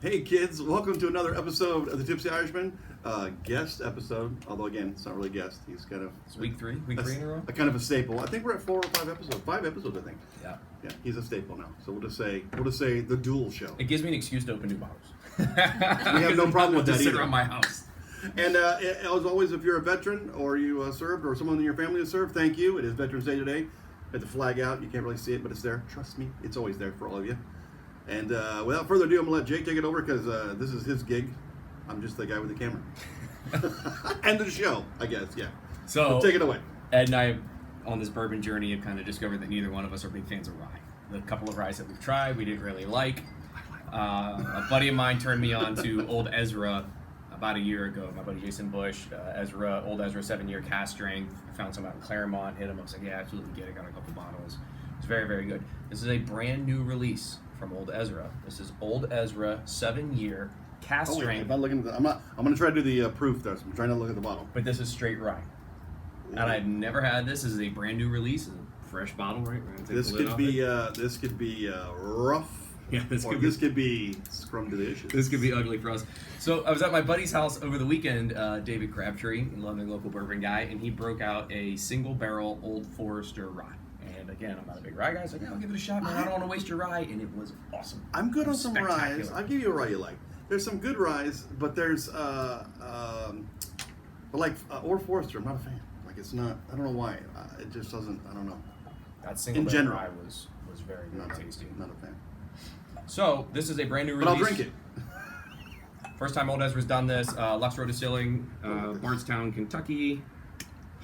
Hey kids, welcome to another episode of the Thetipsyirishman. Guest episode, although again, it's not really a guest. He's kind of... It's week three in a row? A kind of a staple. I think we're at 4 or 5 episodes. 5 episodes, I think. Yeah. Yeah, he's a staple now. So we'll just say the dual show. It gives me an excuse to open new bottles. We have no problem with that sit either. around my house. And as always, if you're a veteran or you served or someone in your family has served, thank you. It is Veterans Day today. Had the flag out. You can't really see it, but it's there. Trust me, it's always there for all of you. And without further ado, I'm going to let Jake take it over because this is his gig. I'm just the guy with the camera. End of the show, I guess, yeah. So take it away. Ed and I, on this bourbon journey, have kind of discovered that neither one of us are big fans of rye. The couple of ryes that we've tried, we didn't really like. A buddy of mine turned me on to Old Ezra about a year ago. My buddy Jason Bush, Old Ezra 7-year cast strength. I found some out in Claremont, hit him. I was like, yeah, absolutely get it. Got a couple bottles. It's very, very good. This is a brand new release from Old Ezra. This is Old Ezra 7-year cast strength. I'm not looking at I'm going to try to do the proof there. So I'm trying to look at the bottle. But this is straight rye. Ooh. And I've never had this. This is a brand new release. It's a fresh bottle, right? This could be rough. Yeah, this could be scrum delicious. This could be ugly for us. So I was at my buddy's house over the weekend, David Crabtree, a lovely local bourbon guy, and he broke out a single barrel Old Forester rye. And again, I'm not a big rye guy, so yeah, I'll give it a shot, man. I don't want to waste your rye, and it was awesome. I'm good on some ryes. I'll give you a rye you like. There's some good ryes, but there's Old Forester. I'm not a fan. Like it's not. I don't know why. It just doesn't. I don't know. That single barrel rye was very tasty. Not a fan. So this is a brand new release. But I'll drink it. First time Old Ezra's done this. Lux Row Distilling, Bardstown, Kentucky.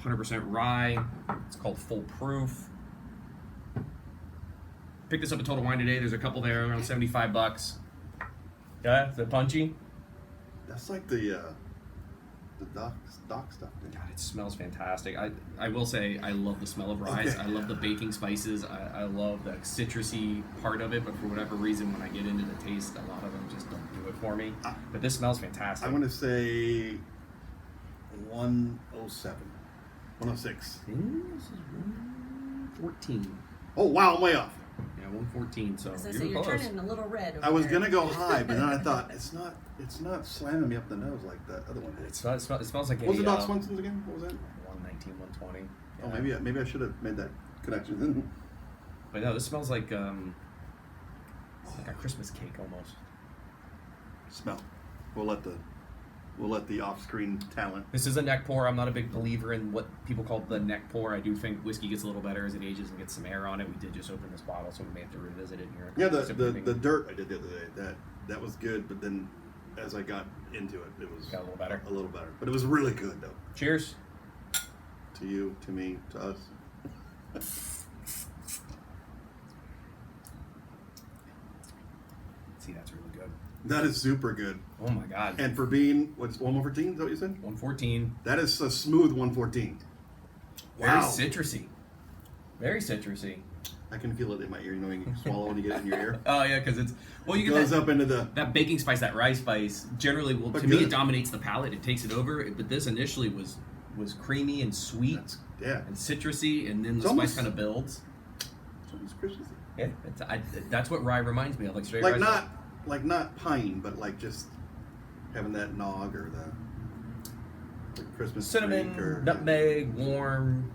100% rye. It's called Full Proof. Picked this up at Total Wine today. There's a couple there, around $75. Yeah, is it punchy? That's like the dock stuff. God, it smells fantastic. I will say I love the smell of ryes. Okay. I love the baking spices. I love the citrusy part of it, but for whatever reason, when I get into the taste, a lot of them just don't do it for me. But this smells fantastic. I'm going to say 107. 106. This is 114. Oh, wow, I'm way off. Yeah, 114. So you're turning a little red. I was gonna go high, but then I thought it's not slamming me up the nose like that other one did. It smells like. What was the Doc Swenson's again? What was that? 119, 120. Yeah. Oh, maybe I should have made that connection then. But no, this smells like a Christmas cake almost. Smell. We'll let the off-screen talent. This is a neck pour. I'm not a big believer in what people call the neck pour. I do think whiskey gets a little better as it ages and gets some air on it. We did just open this bottle, so we may have to revisit it here. Yeah, the dirt I did the other day, that was good, but then as I got into it, it was got a little better. A little better. But it was really good, though. Cheers. To you, to me, to us. See, that's really good. That is super good. Oh my God. And for being, what's 114? Is that what you said? 114. That is a smooth 114. Very citrusy. Very citrusy. I can feel it in my ear. You know, when you swallow when you get it in your ear. Oh yeah, because you goes get up into that baking spice, that rye spice. Generally, to me, it dominates the palate. It takes it over. But this initially was creamy and sweet, and citrusy, and then the spice kind of builds. It's almost Christmassy. Yeah, that's what rye reminds me of, like straight rye. Not pine, but like just having that nog or the Christmas cinnamon, or nutmeg, warm.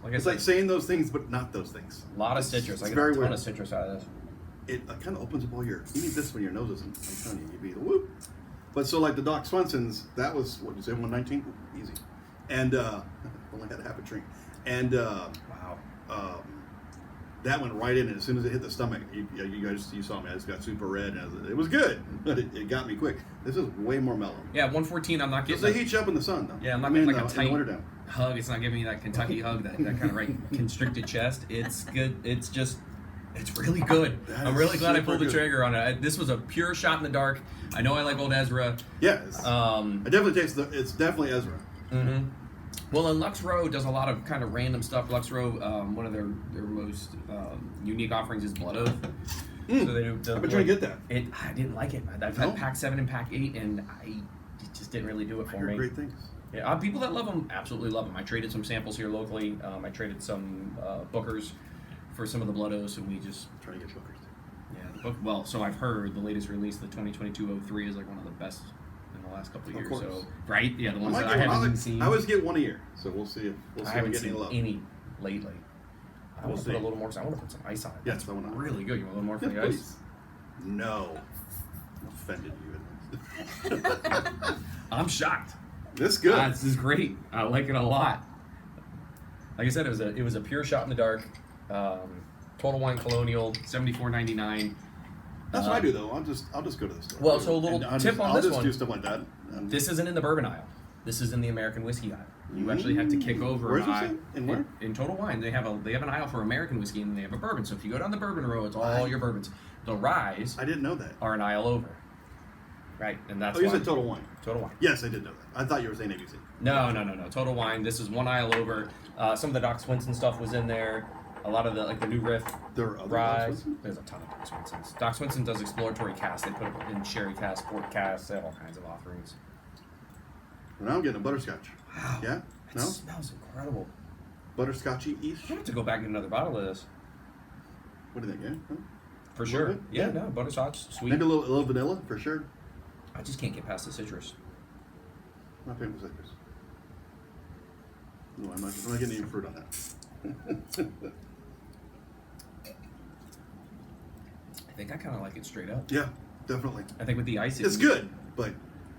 It's like saying those things, but not those things. A lot of citrus. I get a ton of citrus out of this. It kind of opens up all your. You need this when your nose isn't. I'm telling you, you'd be the whoop. But so like the Doc Swenson's, that was what you say, 119, easy, and only had half a drink, and wow. That went right in, and as soon as it hit the stomach, you saw me. I just got super red, and it was good, but it got me quick. This is way more mellow. Yeah, 114. I'm not getting. They heat you up in the sun, though. Yeah, I'm not getting like a tight hug. It's not giving me that Kentucky hug, that kind of right constricted chest. It's good. It's really good. I'm really glad I pulled the trigger on it. This was a pure shot in the dark. I know I like Old Ezra. Yes. I definitely taste it's definitely Ezra. Mm-hmm. Well, and Lux Row does a lot of kind of random stuff. Lux Row, one of their most unique offerings is Blood Oath. So they do. I've been trying to get that. I didn't like it. I've had Pack 7 and Pack 8, and it just didn't really do it for me. Great things. Yeah, people that love them absolutely love them. I traded some samples here locally. I traded some Bookers for some of the Blood Oaths, and we just trying to get Bookers. Yeah, Well, so I've heard the latest release, the 2022-03, is like one of the best in the last couple of years. course. So, right? Yeah, the ones I that I haven't even seen. I always get one a year, so we'll see if I haven't we get seen any love. any lately. I We'll want to see. put a little more, because I want to put some ice on it. Yes, I want to. Really good. You want a little more for Yeah, the ice? please. No. I'm offended you. I'm shocked. This is good. This is great. I like it a lot. Like I said, it was a pure shot in the dark. Total Wine Colonial, $74.99. That's what I do though. I'll just go to the store. Well, so a little tip on this I'll one. just do stuff like that. This isn't in the bourbon aisle. This is in the American whiskey aisle. You actually have to kick over Where's an this aisle. in where? In Total Wine, they have an aisle for American whiskey and they have a bourbon. So if you go down the bourbon row, it's all your bourbons. The ryes I didn't know that. are an aisle over. Right, and that's Oh, you why. said Total Wine. Total Wine. Yes, I did know that. I thought you were saying ABC. No. Total Wine. This is one aisle over. Some of the Doc Swinson stuff was in there. A lot of the new riff. There are other Rye. Doc Swinson? There's a ton of Doc Swinsons. Doc Swinson does exploratory casts. They put it in sherry casts, port casts. They have all kinds of offerings. Well, now I'm getting a butterscotch. Wow. Yeah? It No? smells incredible. Butterscotchy-ish? I have to go back and get another bottle of this. What do you think, yeah? Huh? For A sure. little bit? Yeah, Yeah. no, butterscotch, sweet. Maybe a little vanilla, for sure. I just can't get past the citrus. I'm not paying for citrus. No, I'm not getting any fruit on that. I think I kind of like it straight up. Yeah, definitely. I think with the ice, It's good, but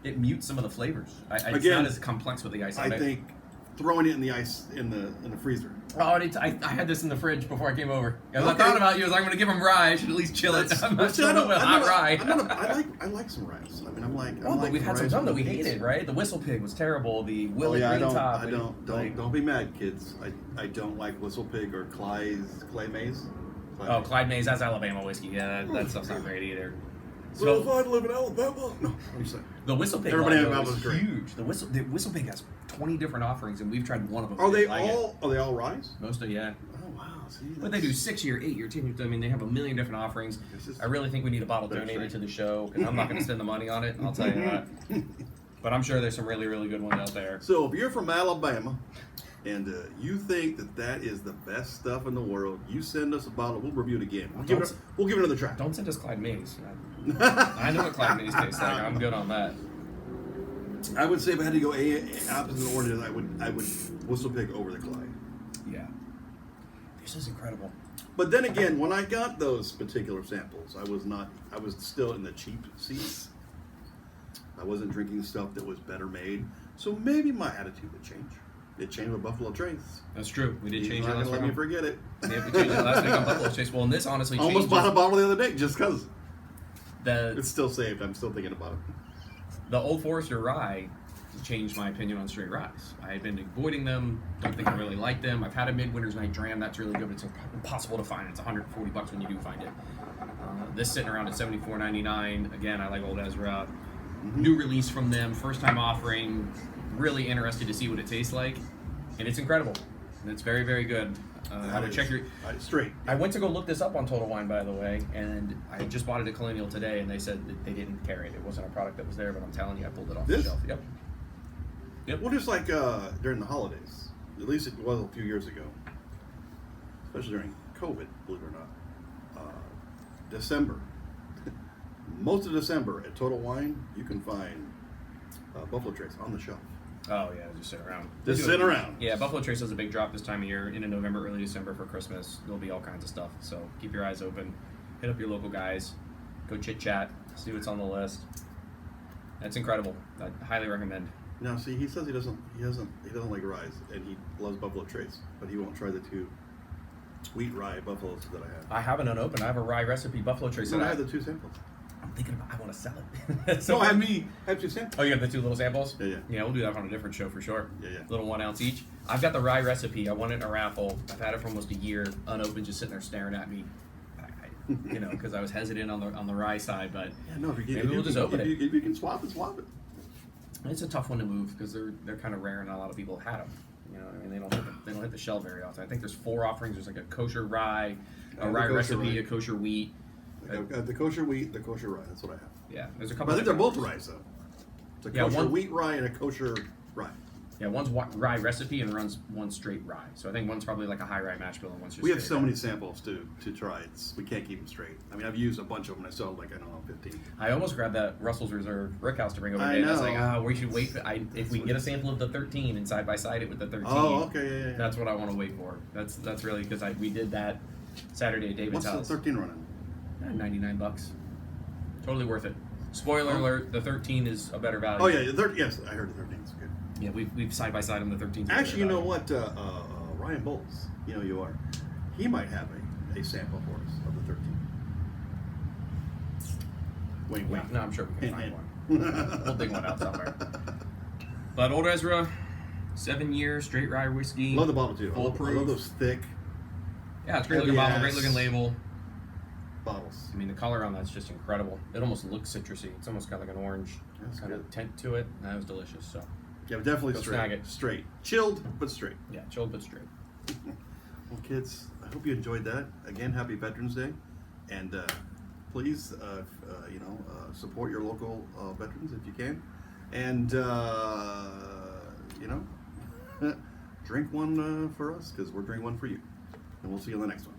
It mutes some of the flavors. It's Again, not as complex with the ice. I think throwing it in the ice in the freezer. Oh, I had this in the fridge before I came over. As I Okay. thought about you, I was like, I'm going to give him rye. I should at least chill it. I'm not See, I chilling it with hot rye. I like some rice. I mean, I'm like. Well, I'm but like we've had some rice time that with we beans. hated, right? The Whistle Pig was terrible. The Oh Willie yeah, Green Top. don't be mad, kids. I don't like Whistle Pig or Clay Mays. Oh, Clyde Mays, that's Alabama whiskey. Yeah, that stuff's not great either. Well, So if I live in Alabama, no. I'm saying. the Whistle Pig Everybody line, in though, Alabama's is great. huge. The Whistle Pig has 20 different offerings, and we've tried one of them. Are they Like it. all rice? Most of yeah. Oh wow. See, But they do 6-year, 8-year, 10-year. I mean, they have a million different offerings. I really think we need a bottle Better donated straight. to the show because I'm not going to spend the money on it. I'll tell you that. But I'm sure there's some really, really good ones out there. So if you're from Alabama and you think that is the best stuff in the world, you send us a bottle. We'll review it again. We'll give it another try. Don't send us Clyde Mays. I know what Clyde Mays tastes like. I'm good on that. I would say if I had to go opposite oranges, I would Whistle Pig over the Clyde. Yeah. This is incredible. But then again, when I got those particular samples, I was still in the cheap seats. I wasn't drinking stuff that was better made. So maybe my attitude would change. It changed with Buffalo Trace. That's true. We did He's change not it last gonna let me week. forget it. Yeah, we changed it last week on Buffalo Chase. Well, and this honestly I almost changes bought a bottle the other day just because. the It's still saved. I'm still thinking about it. the Old Forester rye changed my opinion on straight ryes. I had been avoiding them. Don't think I really like them. I've had a Midwinter's Night Dram. That's really good, but it's impossible to find. It's $140 when you do find it. This sitting around at $74.99. Again, I like Old Ezra. New release from them. First time offering. Really interested to see what it tastes like. And it's incredible. And it's very, very good. I would check your... Straight. I went to go look this up on Total Wine, by the way, and I just bought it at Colonial today, and they said that they didn't carry it. It wasn't a product that was there, but I'm telling you, I pulled it off the This? shelf. Yep. Well, just like during the holidays. At least it was a few years ago. Especially during COVID, believe it or not. December. Most of December at Total Wine, you can find Buffalo Trace on the shelf. Oh, yeah, just sit around. Just sit around. Yeah, Buffalo Trace has a big drop this time of year, into November, early December for Christmas. There'll be all kinds of stuff, so keep your eyes open. Hit up your local guys. Go chit-chat. See what's on the list. That's incredible. I highly recommend. Now, see, he says he doesn't like rye, and he loves Buffalo Trace, but he won't try the two wheat rye buffaloes that I have. I have an unopened. I have a rye recipe Buffalo Trace. No, that I have the two samples. I'm thinking about. I want to sell it. So No, I for have me. I have two samples. Oh, you have the two little samples? Yeah. Yeah, we'll do that on a different show for sure. Yeah. Little 1 ounce each. I've got the rye recipe. I won it in a raffle. I've had it for almost a year, unopened, just sitting there staring at me. Because I was hesitant on the rye side, but Yeah, no, maybe we'll just open it. If you can swap it, swap it. It's a tough one to move because they're kind of rare and not a lot of people had them. You know, I mean, they don't hit the shelf very often. I think there's 4 offerings. There's like a kosher rye, a rye recipe, a kosher wheat. I've got the kosher wheat, the kosher rye. That's what I have. Yeah, there's a But couple. I think they're different both options. rye, though. It's a kosher wheat rye and a kosher rye. Yeah, one's rye recipe and one's straight rye. So I think one's probably like a high rye mash bill and one's just We have straight so rye. many samples to try. We can't keep them straight. I mean, I've used a bunch of them. I sold like, I don't know, 15. I almost grabbed that Russell's Reserve Rickhouse to bring over I today. And I was know. like, we should wait. If we can get a sample of the 13 and side by side it with the 13. Oh, okay, yeah. That's what I want to wait for. That's really because we did that Saturday at David's What's house. the 13 running? $99. Totally worth it. Spoiler alert: the 13 is a better value. Oh yeah, yes, I heard the 13 is good. Yeah, we've side by side them. The 13. Actually, you know what? Ryan Bowles, you know you are. He might have a sample for us of the 13. Wait. Yeah, no, I'm sure we can find Hint, one. We'll dig one out somewhere. But Old Ezra, 7-year straight rye whiskey. Love the bottle too. I love Foolproof. those thick Yeah, it's a great looking bottle, Yes. great looking label. bottles. I mean, the color on that's just incredible. It almost looks citrusy. It's almost got like an orange That's kind good. of tint to it. And that was delicious. So, Yeah, but definitely Go straight. snag it. Straight. Chilled, but straight. yeah, chilled but straight. Well, kids, I hope you enjoyed that. Again, happy Veterans Day. And please, support your local veterans if you can. And, drink one for us because we're drinking one for you. And we'll see you in the next one.